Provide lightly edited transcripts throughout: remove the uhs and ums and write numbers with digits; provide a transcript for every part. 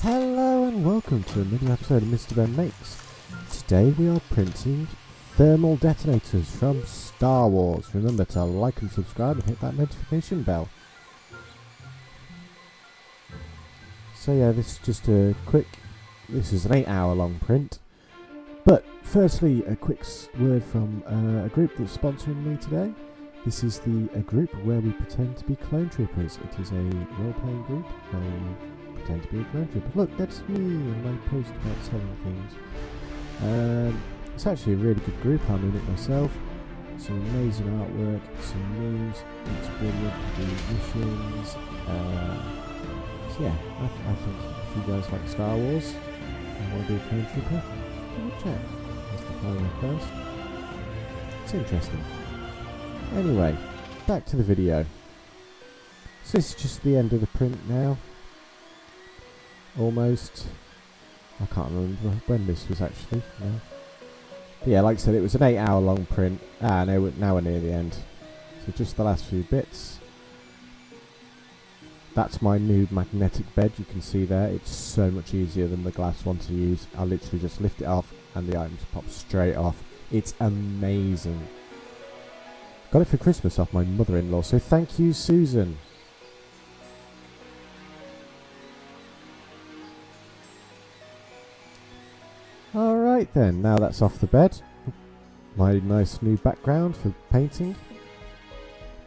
Hello and welcome to a mini episode of MrBenn Makes. Today we are printing Thermal Detonators from Star Wars. Remember to like and subscribe and hit that notification bell. So yeah, this is just a quick, this is an 8-hour long print. But firstly, a quick word from a group that's sponsoring me today. This is a group where we pretend to be clone troopers. It is a role-playing group where you pretend to be a clone trooper. Look, that's me and my post about selling things. It's actually a really good group. I'm in it myself. Some amazing artwork, some memes, it's brilliant, the missions. So yeah, I think if you guys like Star Wars and want to be a clone trooper, give it a check. That's the final first. It's interesting. Anyway, back to the video. So this is just the end of the print now. Almost. I can't remember when this was actually. No. But yeah, like I said, it was an 8-hour long print. Now we're near the end. So just the last few bits. That's my new magnetic bed, you can see there. It's so much easier than the glass one to use. I literally just lift it off and the items pop straight off. It's amazing. Got it for Christmas off my mother-in-law, so thank you, Susan. Alright then, now that's off the bed. My nice new background for painting.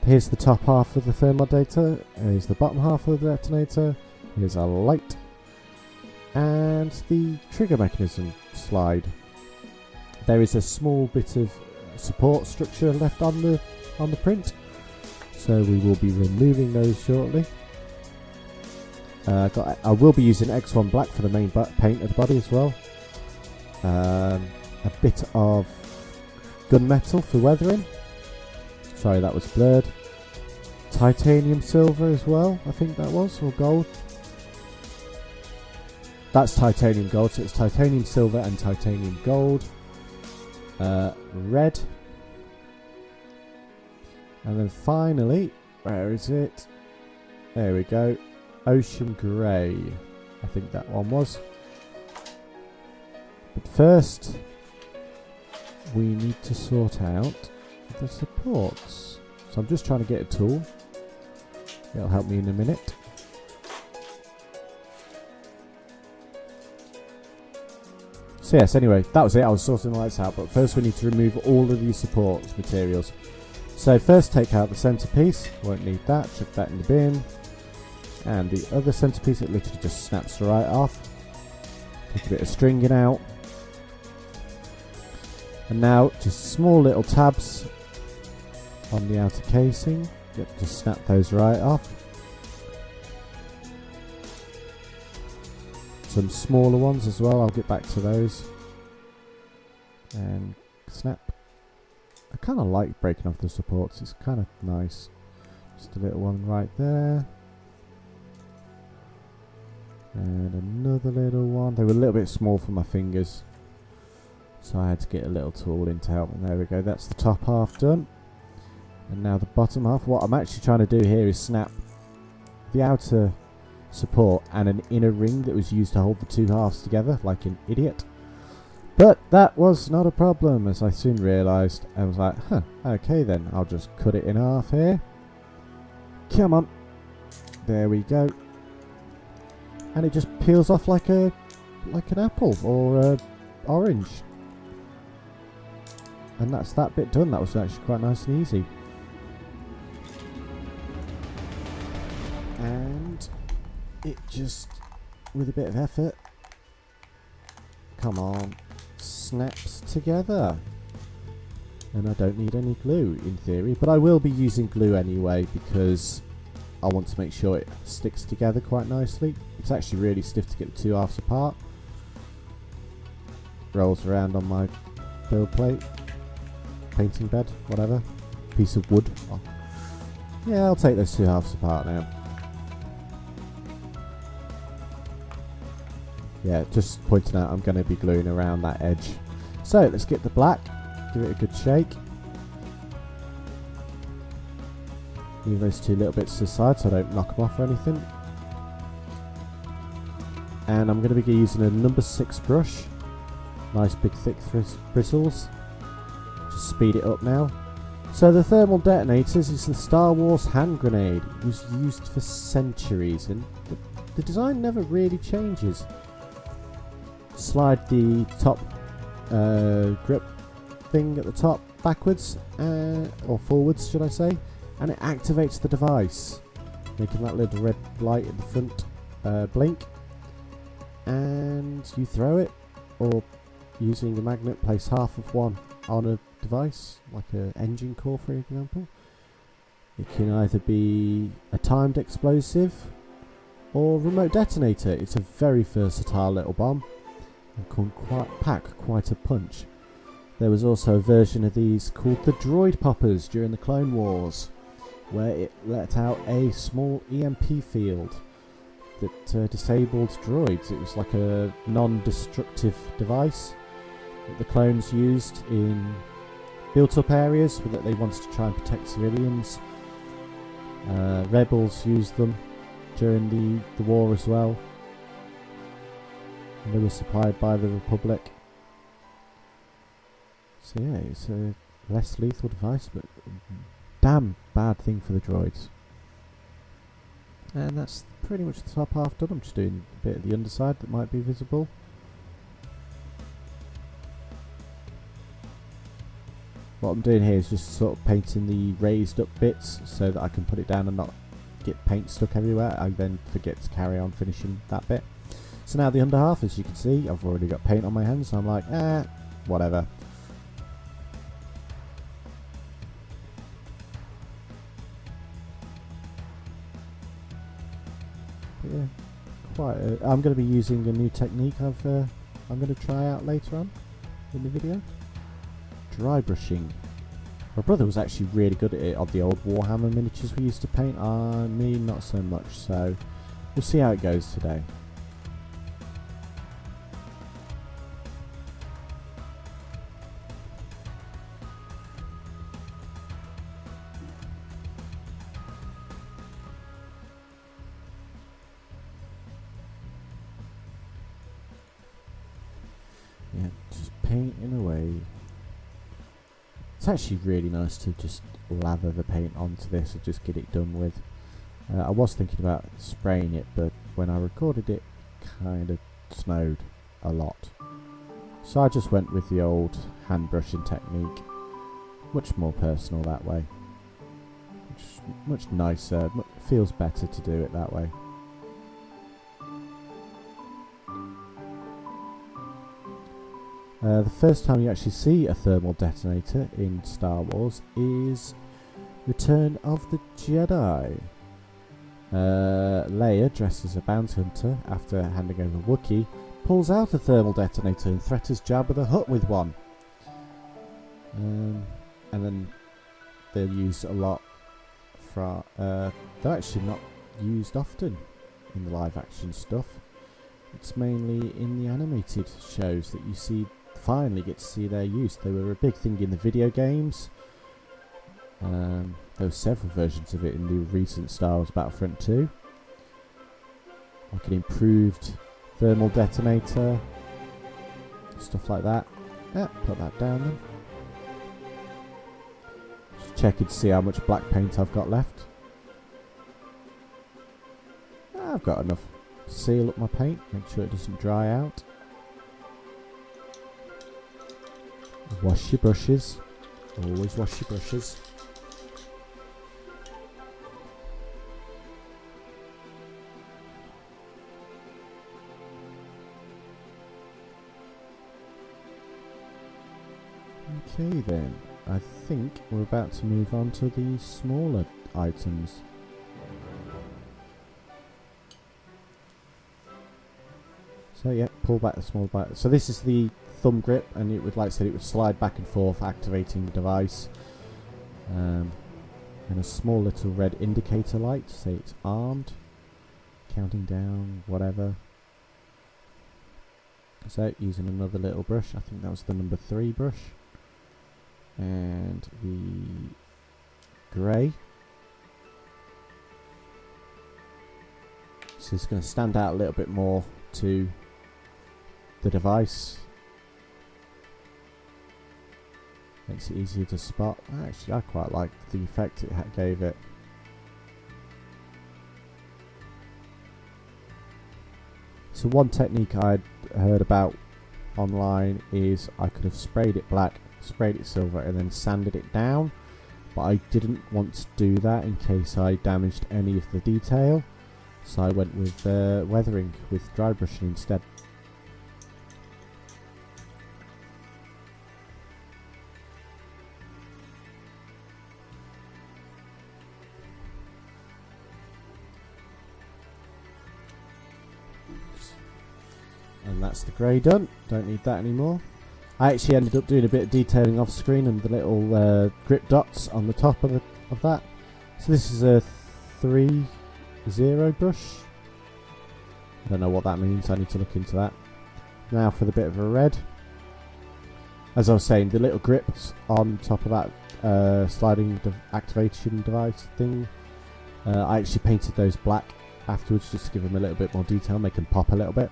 Here's the top half of the thermal detonator. Here's the bottom half of the detonator. Here's a light. And the trigger mechanism slide. There is a small bit of support structure left on the print, so we will be removing those shortly. I will be using X1 black for the main paint of the body as well. A bit of gunmetal for weathering. Sorry, that was blurred. Titanium silver as well, I think that was, or gold. That's titanium gold, so it's titanium silver and titanium gold. Red. And then finally, where is it? There we go. Ocean grey. I think that one was. But first, we need to sort out the supports. So I'm just trying to get a tool. It'll help me in a minute. So yes, anyway, that was it. I was sorting the lights out, but first we need to remove all of these support materials. So first take out the centerpiece, won't need that, chuck that in the bin. And the other centerpiece, it literally just snaps right off. Take a bit of stringing out. And now just small little tabs on the outer casing, just snap those right off. Some smaller ones as well, I'll get back to those. And snap. I kind of like breaking off the supports, it's kind of nice. Just a little one right there. And another little one. They were a little bit small for my fingers, so I had to get a little tool in to help. And there we go, that's the top half done. And now the bottom half. What I'm actually trying to do here is snap the outer support and an inner ring that was used to hold the two halves together like an idiot. But that was not a problem, as I soon realised. I was like, okay then, I'll just cut it in half here. Come on. There we go. And it just peels off like an apple or an orange. And that's that bit done. That was actually quite nice and easy. And it just, with a bit of effort, come on, snaps together. And I don't need any glue in theory, but I will be using glue anyway because I want to make sure it sticks together quite nicely. It's actually really stiff to get the two halves apart. Rolls around on my build plate, painting bed, whatever, piece of wood. Oh. Yeah, I'll take those two halves apart now. Yeah, just pointing out I'm going to be gluing around that edge. So let's get the black, give it a good shake. Move those two little bits to the side so I don't knock them off or anything. and I'm going to be using a number 6 brush. Nice big thick bristles. Just speed it up now. So the Thermal Detonators is the Star Wars hand grenade. It was used for centuries, and the design never really changes. Slide the top grip thing at the top backwards, or forwards should I say, and it activates the device, making that little red light in the front blink, and you throw it, or using a magnet place half of one on a device, like an engine core for example. It can either be a timed explosive or remote detonator. It's a very versatile little bomb and can pack quite a punch. There was also a version of these called the Droid Poppers during the Clone Wars, where it let out a small EMP field that disabled droids. It was like a non-destructive device that the clones used in built-up areas that they wanted to try and protect civilians. Rebels used them during the war as well. And they were supplied by the Republic. So yeah, it's a less lethal device, but damn bad thing for the droids. And that's pretty much the top half done. I'm just doing a bit of the underside that might be visible. What I'm doing here is just sort of painting the raised up bits so that I can put it down and not get paint stuck everywhere. I then forget to carry on finishing that bit. So now the under half, as you can see, I've already got paint on my hands, so I'm like, whatever. But yeah, I'm going to be using a new technique I'm going to try out later on in the video. Dry brushing. My brother was actually really good at it on the old Warhammer miniatures we used to paint. Me not so much, so we'll see how it goes today. Yeah, just painting away. It's actually really nice to just lather the paint onto this and just get it done with. I was thinking about spraying it, but when I recorded it, kind of snowed a lot. So I just went with the old hand brushing technique. Much more personal that way. Much nicer, feels better to do it that way. The first time you actually see a thermal detonator in Star Wars is Return of the Jedi. Leia, dressed as a bounty hunter after handing over Wookiee, pulls out a thermal detonator and threatens Jabba the Hutt with one. And then they're used a lot from... they're actually not used often in the live action stuff. It's mainly in the animated shows that you finally get to see their use. They were a big thing in the video games. There were several versions of it in the recent Star Wars Battlefront 2. Like an improved thermal detonator, stuff like that. Yeah, put that down then. Just checking to see how much black paint I've got left. I've got enough to seal up my paint, make sure it doesn't dry out. Wash your brushes. Always wash your brushes. Okay then, I think we're about to move on to the smaller items. So yeah, pull back the small bite. So this is the thumb grip, and it would, like I said, it would slide back and forth, activating the device. And a small little red indicator light to say it's armed, counting down, whatever. So using another little brush, I think that was the number 3 brush, and the grey. So it's going to stand out a little bit more to the device. Makes it easier to spot. Actually, I quite liked the effect it gave it. So one technique I'd heard about online is I could have sprayed it black, sprayed it silver, and then sanded it down, but I didn't want to do that in case I damaged any of the detail, so I went with weathering with dry brushing instead. And that's the grey done. Don't need that anymore. I actually ended up doing a bit of detailing off screen and the little grip dots on the top of that. So this is a 3-0 brush. I don't know what that means. I need to look into that. Now for the bit of a red. As I was saying, the little grips on top of that sliding activation device thing. I actually painted those black afterwards just to give them a little bit more detail, make them pop a little bit.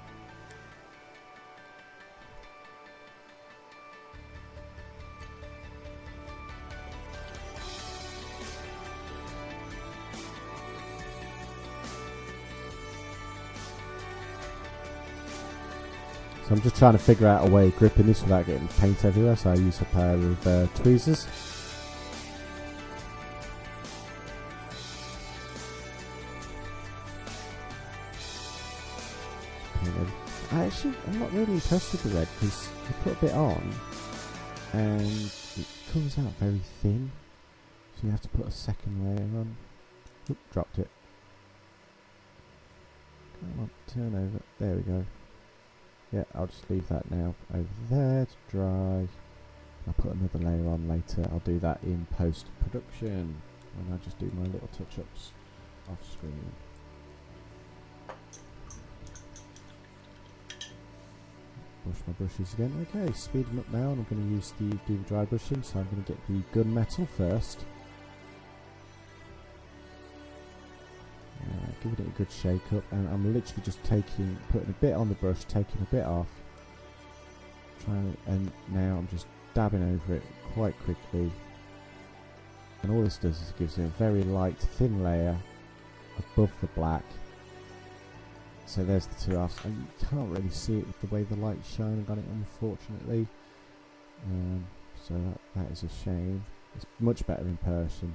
So I'm just trying to figure out a way of gripping this without getting paint everywhere, so I use a pair of tweezers. I'm not really impressed with the red because you put a bit on and it comes out very thin, so you have to put a second layer on. Oop, dropped it. Come on, turn over. There we go. Yeah, I'll just leave that now over there to dry. I'll put another layer on later. I'll do that in post-production when I just do my little touch-ups off screen. Brush my brushes again. Okay, speed them up now, and I'm going to use do the dry brushing. So I'm going to get the gunmetal first. Giving it a good shake up, and I'm literally just putting a bit on the brush, taking a bit off, and now I'm just dabbing over it quite quickly. And all this does is gives it a very light, thin layer above the black. So there's the two halves, and you can't really see it with the way the light's shining on it, unfortunately. So that is a shame. It's much better in person.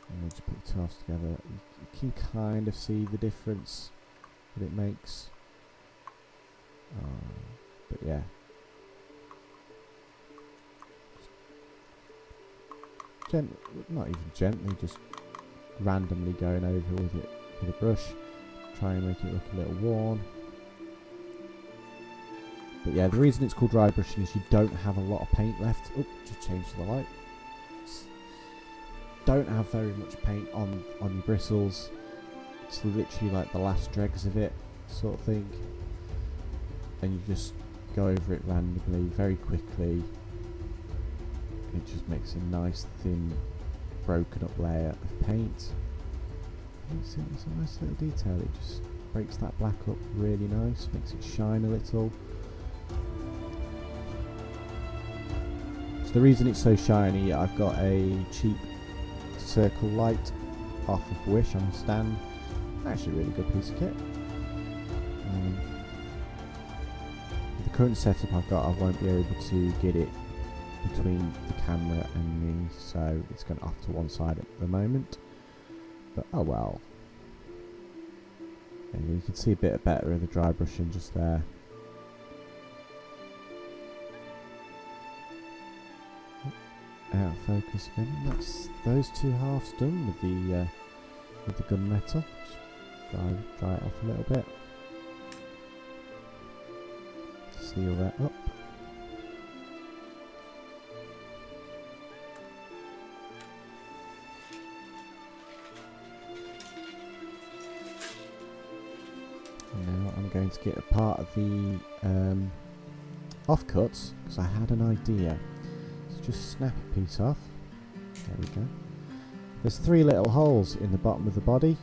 And then just put the two halves together. You can kind of see the difference that it makes. But yeah. Not even gently, just randomly going over with it with a brush. Try and make it look a little worn. But yeah, the reason it's called dry brushing is you don't have a lot of paint left. Oh, just changed the light. Don't have very much paint on your bristles. It's literally like the last dregs of it, sort of thing. And you just go over it randomly, very quickly. And it just makes a nice, thin, broken up layer of paint. See, it's a nice little detail. It just breaks that black up really nice, makes it shine a little. So the reason it's so shiny, I've got a cheap circle light off of Wish on a stand. Actually a really good piece of kit. With the current setup I've got, I won't be able to get it between the camera and me, so it's going off to one side at the moment. But oh well. And you can see a bit better of the dry brushing just there. Out of focus again. And that's those two halves done with the gunmetal. Just dry it off a little bit. Seal that up. And now I'm going to get a part of the offcuts because I had an idea. Just snap a piece off. There we go. There's 3 little holes in the bottom of the body,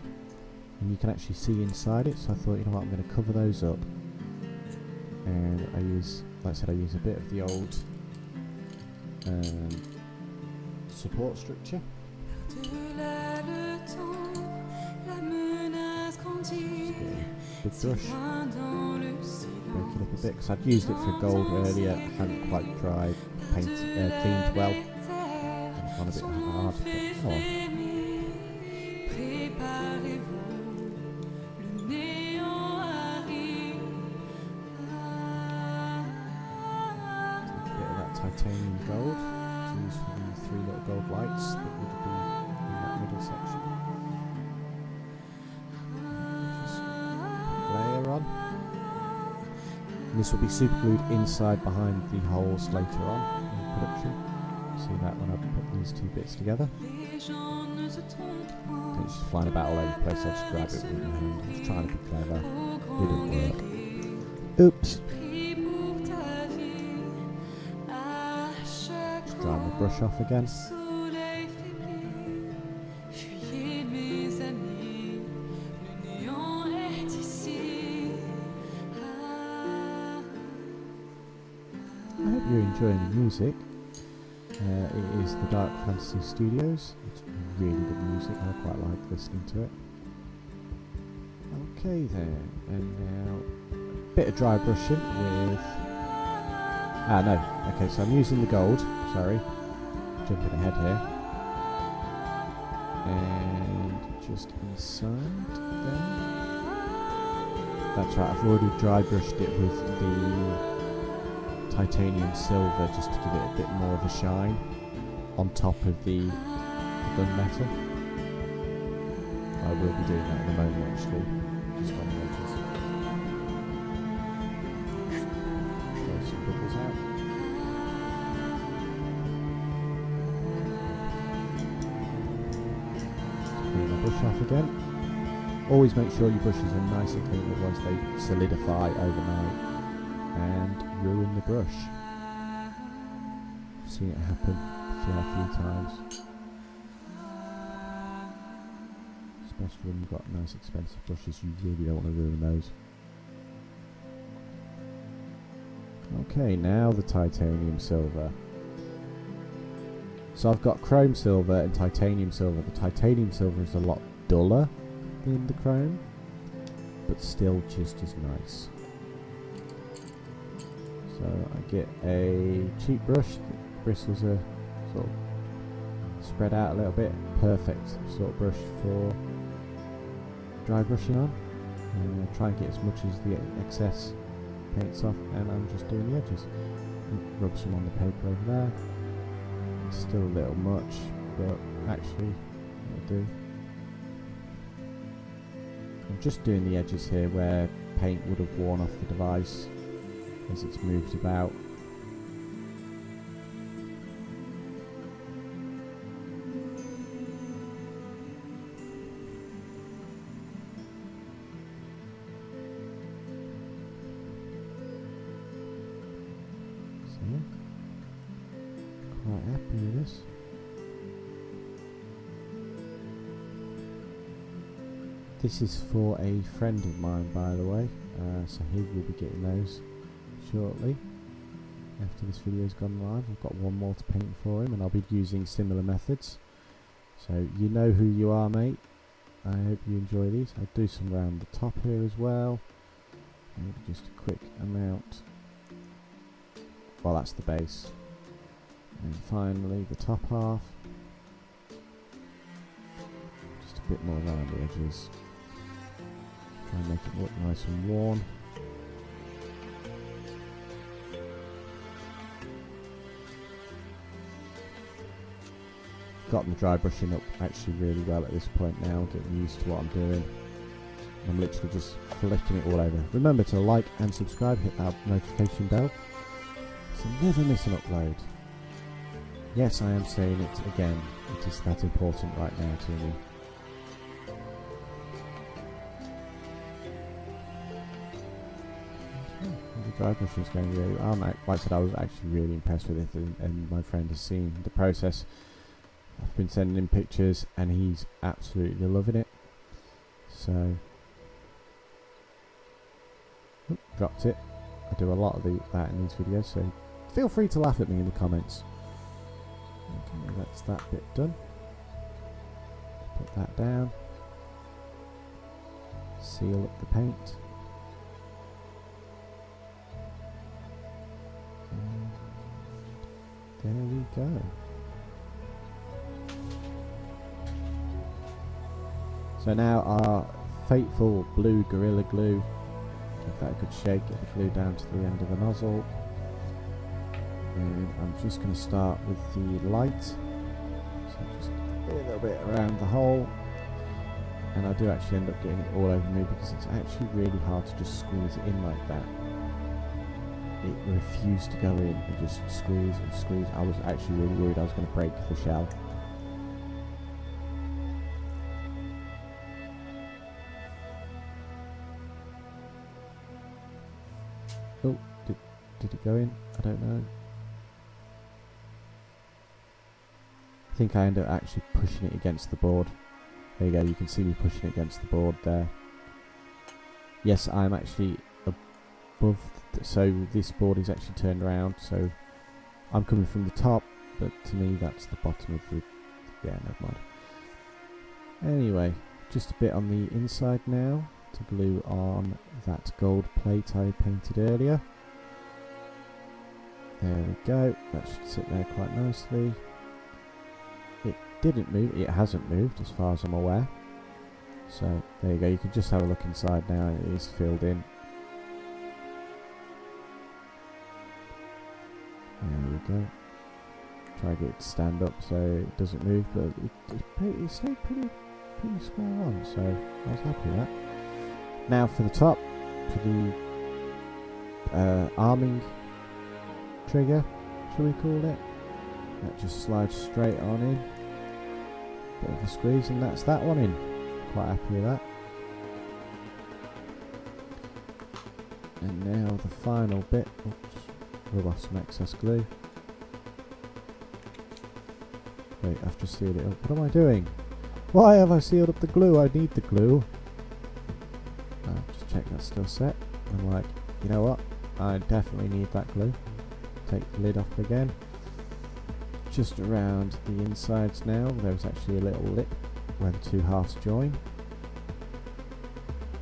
and you can actually see inside it, so I thought, you know what, I'm going to cover those up, and I use, like I said, I use a bit of the old support structure. Big brush, break it up a bit, because I'd used it for gold earlier, hadn't quite dried, cleaned well, and it's gone a bit hard, but oh well. Titanium gold to use for the 3 little gold lights that would be in that middle section. Just layer on. And this will be super glued inside behind the holes later on in production. See that when I put these 2 bits together. It's just flying about all over the place, so I'll just grab it with my hand. I was trying to be clever. Didn't work. Oops. Dry my brush off again. I hope you're enjoying the music. It is the Dark Fantasy Studios. It's really good music. I quite like listening to it. Okay then, and now a bit of dry brushing with... no. Okay, so I'm using the gold. Sorry, jumping ahead here. And just inside there. That's right, I've already dry brushed it with the titanium silver just to give it a bit more of a shine on top of the gunmetal. I will be doing that in a moment actually, just on the edges. Throw some bubbles out. Brush off again. Always make sure your brushes are nice and clean, otherwise they solidify overnight and ruin the brush. I've seen it happen a few times, especially when you've got nice expensive brushes. You really don't want to ruin those. Okay, now the titanium silver. So I've got chrome silver and titanium silver. The titanium silver is a lot duller than the chrome, but still just as nice. So I get a cheap brush, the bristles are sort of spread out a little bit. Perfect sort of brush for dry brushing on. Try and get as much as the excess paints off, and I'm just doing the edges. Rub some on the paper over there. Still a little much, but actually it'll do. I'm just doing the edges here where paint would have worn off the device as it's moved about. Quite happy with this. This is for a friend of mine, by the way, so he will be getting those shortly after this video's gone live. I've got one more to paint for him, and I'll be using similar methods. So you know who you are, mate. I hope you enjoy these. I'll do some around the top here as well. Maybe just a quick amount. Well, that's the base. And finally the top half. Just a bit more around the edges. Try and make it look nice and worn. Gotten the dry brushing up actually really well at this point now, getting used to what I'm doing. I'm literally just flicking it all over. Remember to like and subscribe, hit that notification bell, so never miss an upload. Yes, I am saying it again, it is that important right now to me. The dry brushing is going really well. Like I said, I was actually really impressed with it, and my friend has seen the process. I've been sending him pictures and he's absolutely loving it. So, dropped it. I do a lot of that in these videos, so feel free to laugh at me in the comments. Okay, that's that bit done. Put that down. Seal up the paint. And there we go. So now our fateful blue Gorilla Glue. Give that a good shake, get the glue down to the end of the nozzle. And I'm just going to start with the light. So just a little bit around the hole. And I do actually end up getting it all over me because it's actually really hard to just squeeze it in like that. It refused to go in, it just squeeze and squeeze. I was actually really worried I was going to break the shell. Oh, did it go in? I don't know. I think I ended up actually pushing it against the board. There you go, you can see me pushing it against the board there. Yes, I'm actually above, so this board is actually turned around, so I'm coming from the top, but to me that's the bottom of the, yeah, never mind. Anyway, just a bit on the inside now to glue on that gold plate I painted earlier. There we go, that should sit there quite nicely. It didn't move, it hasn't moved as far as I'm aware. So there you go, you can just have a look inside now, it is filled in. There we go. Try to get it to stand up so it doesn't move, but it stayed pretty square on, so I was happy with that. Now for the top, for the arming trigger, shall we call it? That just slides straight on in. Bit of a squeeze and that's that one in. Quite happy with that. And now the final bit. Oops, rub off some excess glue. Wait, I've just sealed it up. What am I doing? Why have I sealed up the glue? I need the glue. Just check that's still set. I'm like, you know what? I definitely need that glue. Take the lid off again. Just around the insides now, there's actually a little lip where the two halves join.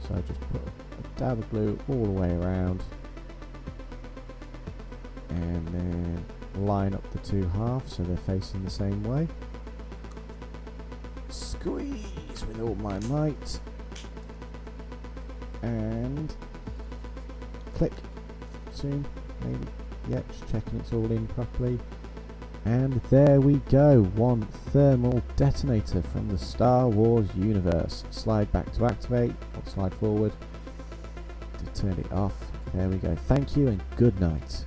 So I just put a dab of glue all the way around. And then line up the two halves so they're facing the same way. Squeeze with all my might. And click. Soon, maybe. Yep, just checking it's all in properly. And there we go, one thermal detonator from the Star Wars universe. Slide back to activate, or slide forward to turn it off. There we go. Thank you and good night.